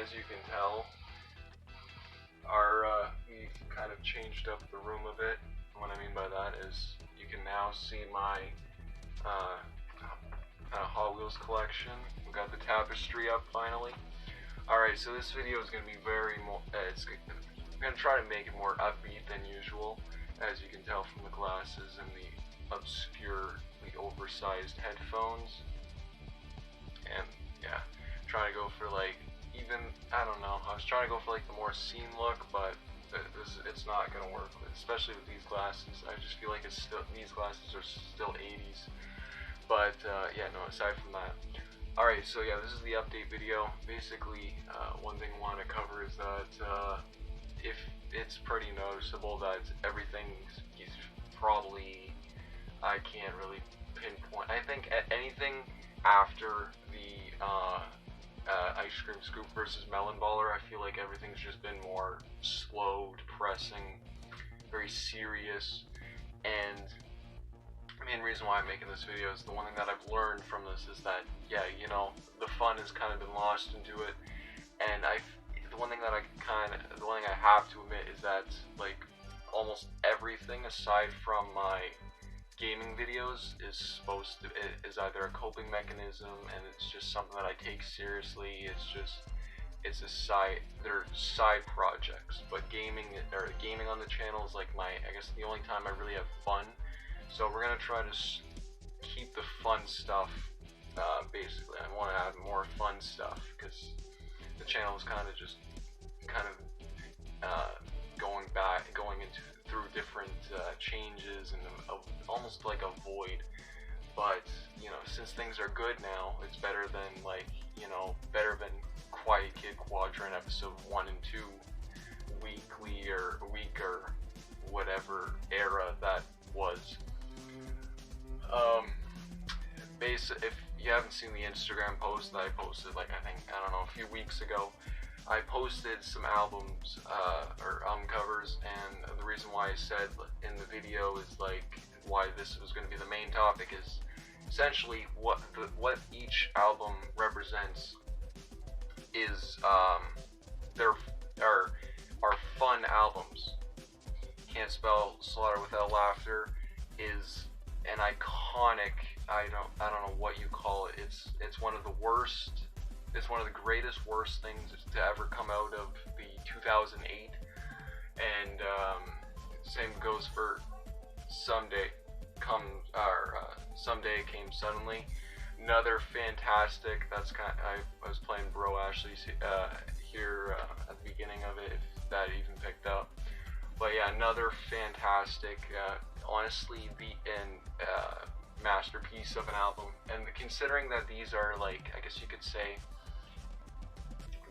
as you can tell, we've kind of changed up the room a bit. What I mean by that is you can now see my Hot Wheels collection. We got the tapestry up finally. Alright, so this video is going to be I'm going to try to make it more upbeat than usual, as you can tell from the glasses and the obscurely oversized headphones. And yeah, trying to go for like, I don't know, I was trying to go for like the more scene look, but it's not going to work, especially with these glasses. I just feel like these glasses are still 80s. But yeah, no, aside from that. Alright, so yeah, this is the update video. Basically, one thing I want to cover is that if it's pretty noticeable that everything is probably, I can't really pinpoint. I think anything after the Ice Cream Scoop versus Melon Baller, I feel like everything's just been more slow, depressing, very serious, and the main reason why I'm making this video is the one thing that I've learned from this is that, yeah, you know, the fun has kind of been lost into it, and the one thing I have to admit is that, like, almost everything aside from my gaming videos is either a coping mechanism, and it's just something that I take seriously. They're side projects, but gaming on the channel is like I guess the only time I really have fun. So we're gonna try to keep the fun stuff. Basically, I want to add more fun stuff because the channel is kind of going through different changes and almost like a void. But you know, since things are good now, it's better than better than Quiet Kid Quadrant episode 1 and 2 weekly or week or whatever era that was. If you haven't seen the Instagram post that I posted, a few weeks ago, I posted some albums or album covers, and the reason why I said in the video is why this was going to be the main topic is essentially what each album represents is are fun albums. Can't Spell Slaughter Without Laughter is an iconic, I don't know what you call it. It's one of the worst. It's one of the greatest worst things to ever come out of the 2008, and same goes for Someday Came Suddenly. Another fantastic. I was playing Bro Ashley's here at the beginning of it, if that even picked up. But yeah, another fantastic, honestly, masterpiece of an album. And considering that these are I guess you could say,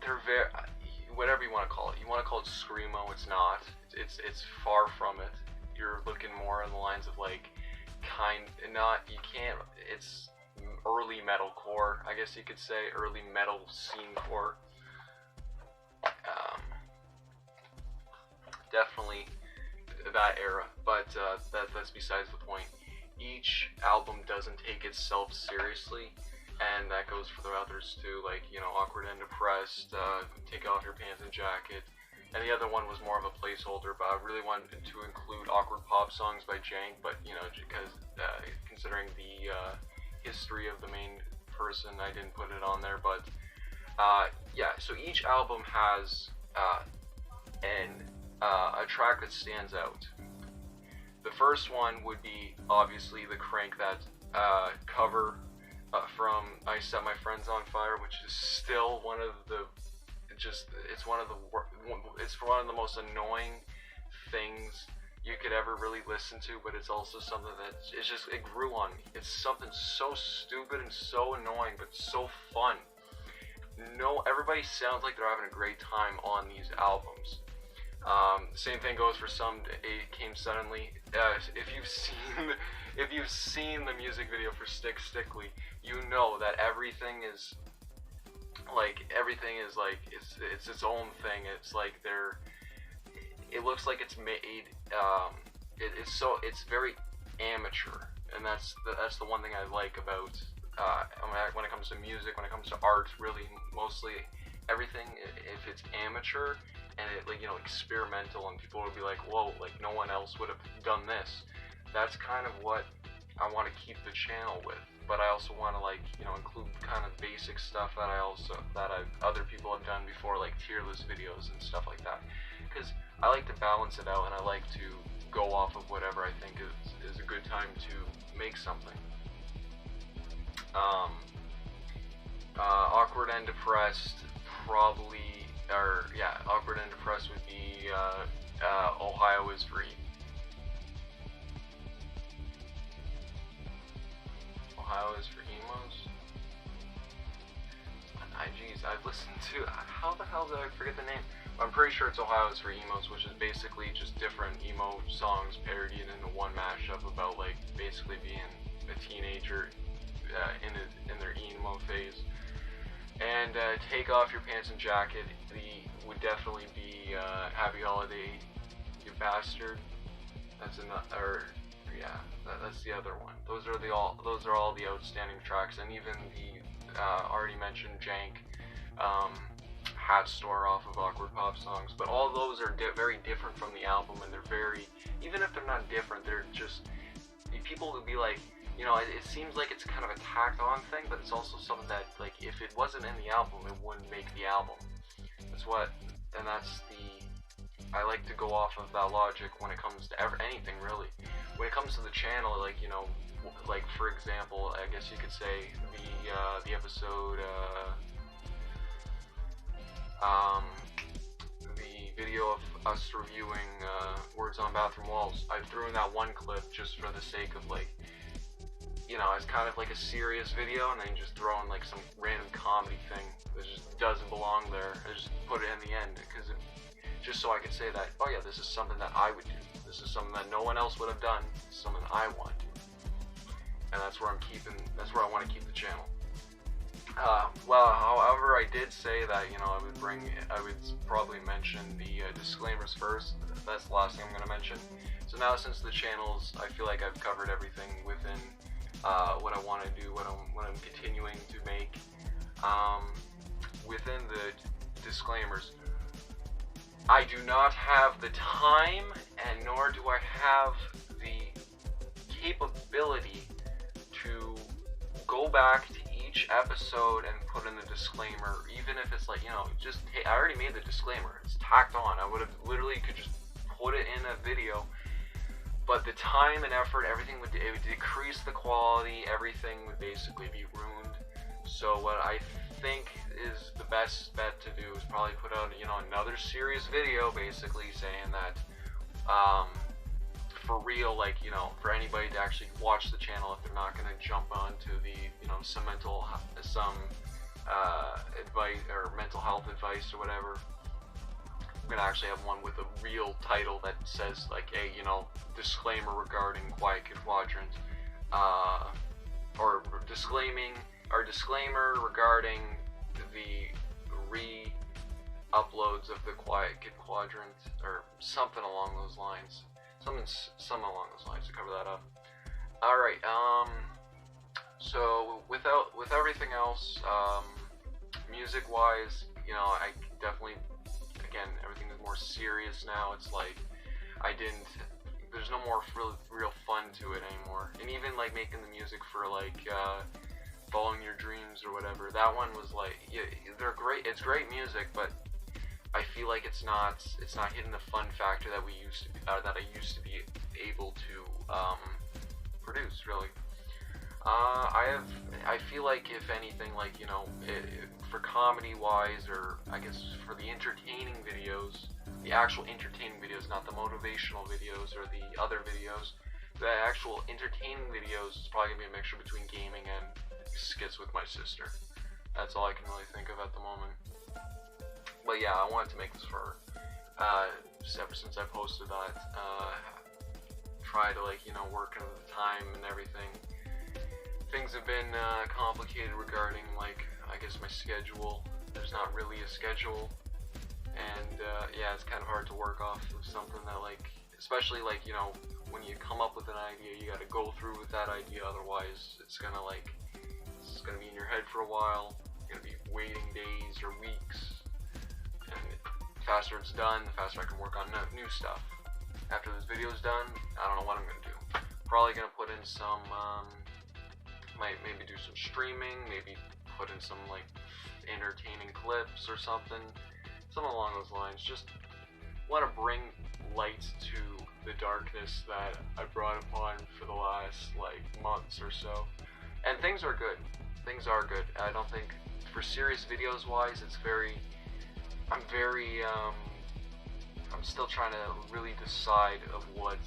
they're very, whatever you want to call it. You want to call it screamo? It's not. It's far from it. You're looking more on the lines of It's early metalcore, I guess you could say, early metal scene core. Definitely that era, but that's besides the point. Each album doesn't take itself seriously, and that goes for the others too, Awkward and Depressed, Take Off Your Pants and Jacket, and the other one was more of a placeholder, but I really wanted to include Awkward Pop Songs by Jank, but because considering the history of the main person, I didn't put it on there. But yeah, so each album has a track that stands out. The first one would be obviously the Crank That cover from I Set My Friends on Fire, which is still one of the one of the most annoying things you could ever really listen to, but it's also something that it grew on me. It's something so stupid and so annoying, but so fun. Everybody sounds like they're having a great time on these albums. Same thing goes for Someday Came Suddenly. If you've seen the music video for Stickly, you know that everything is it's its own thing. It looks like it's made. It's very amateur, and that's the one thing I like about when it comes to music, when it comes to art, really mostly everything, if it's amateur and it, like, you know, experimental, and people will be like, whoa, like no one else would have done this. That's kind of what I want to keep the channel with. But I also want to, like, you know, include kind of basic stuff that other people have done before, like tier list videos and stuff like that. Because I like to balance it out, and I like to go off of whatever I think is a good time to make something. Awkward and Depressed, probably, or yeah, Awkward and Depressed would be Ohio is Free. Ohio is for emos. Geez, I've listened to, how the hell did I forget the name? I'm pretty sure it's Ohio is for emos, which is basically just different emo songs parodied into one mashup about, like, basically being a teenager in their emo phase. And Take Off Your Pants and Jacket would definitely be Happy Holiday, You Bastard. That's another, yeah, that's the other one. Those are all the outstanding tracks, and even the already mentioned Jank Hat Store off of Awkward Pop Songs. But all those are very different from the album, and they're very, even if they're not different, they're just, people would be like, you know, it seems like it's kind of a tacked on thing, but it's also something that, like, if it wasn't in the album, it wouldn't make the album. I like to go off of that logic when it comes to anything, really. When it comes to the channel, like, you know, like, for example, I guess you could say the episode, the video of us reviewing Words on Bathroom Walls. I threw in that one clip just for the sake of, like, you know, it's kind of like a serious video, and then just throw in, like, some random comedy thing that just doesn't belong there. I just put it in the end, because just so I could say that, oh yeah, this is something that I would do. This is something that no one else would have done. This is something I want to do. And that's where I want to keep the channel. Well, however, I did say that, you know, I would probably mention the disclaimers first. That's the last thing I'm going to mention. So now, since the channels, I feel like I've covered everything within what I want to do, what I'm continuing to make. Within the disclaimers, I do not have the time, and nor do I have the capability to go back to each episode and put in the disclaimer, even if it's like, you know, just, hey, I already made the disclaimer, it's tacked on. I would have literally could just put it in a video, but the time and effort, everything it would decrease the quality, everything would basically be ruined. So what I think is the best bet to do is probably put out, you know, another serious video, basically saying that, for real, like, you know, for anybody to actually watch the channel if they're not going to jump onto the, you know, some advice or mental health advice or whatever. I'm going to actually have one with a real title that says, like, hey, you know, disclaimer regarding Quiet Kid Quadrant, or disclaimer regarding the re-uploads of the Quiet Kid Quadrant, or something along those lines. Something along those lines to cover that up. Alright, so with everything else, music-wise, you know, I definitely, again, everything is more serious now. It's like, there's no more real fun to it anymore. And even, like, making the music for, like, Following Your Dreams or whatever, that one was like, yeah, they're great, it's great music, but I feel like it's not hitting the fun factor that I used to be able to produce, really. I feel like, if anything, like, you know, for comedy wise, or I guess for the entertaining videos, the actual entertaining videos, not the motivational videos or the other videos, the actual entertaining videos is probably gonna be a mixture between gaming and skits with my sister. That's all I can really think of at the moment. But yeah, I wanted to make this for just ever since I posted that. Try to, like, you know, work into the time and everything. Things have been complicated regarding, like, I guess my schedule. There's not really a schedule, and yeah, it's kind of hard to work off of something that, like, especially, like, you know, when you come up with an idea, you got to go through with that idea. Otherwise, it's gonna be in your head for a while. You're gonna be waiting days or weeks faster it's done, the faster I can work on new stuff. After this video is done, I don't know what I'm gonna do. Probably gonna put in some, might maybe do some streaming, maybe put in some like entertaining clips or something along those lines. Just want to bring light to the darkness that I brought upon for the last like months or so. And things are good. Things are good. I don't think for serious videos wise, it's I'm still trying to really decide of what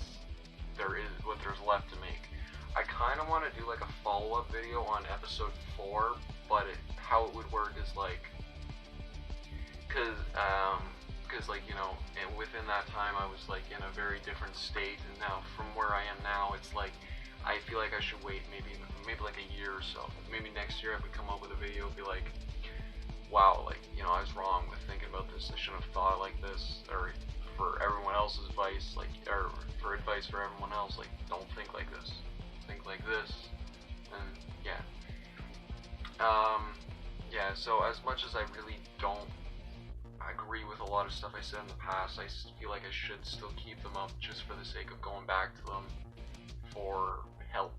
there's left to make. I kind of want to do like a follow-up video on episode 4, but how it would work is like, cause like, you know, and within that time I was like in a very different state, and now from where I am now, it's like I feel like I should wait maybe like a year or so. Maybe next year I would come up with a video and be like, wow, like, you know, I was wrong with thinking about this. I shouldn't have thought like this. Or for everyone else's advice, like, or for advice for everyone else, like, don't think like this. Think like this. And yeah. Yeah, so as much as I really don't agree with a lot of stuff I said in the past, I feel like I should still keep them up just for the sake of going back to them for help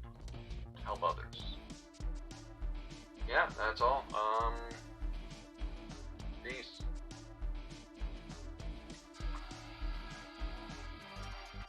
others. Yeah, that's all.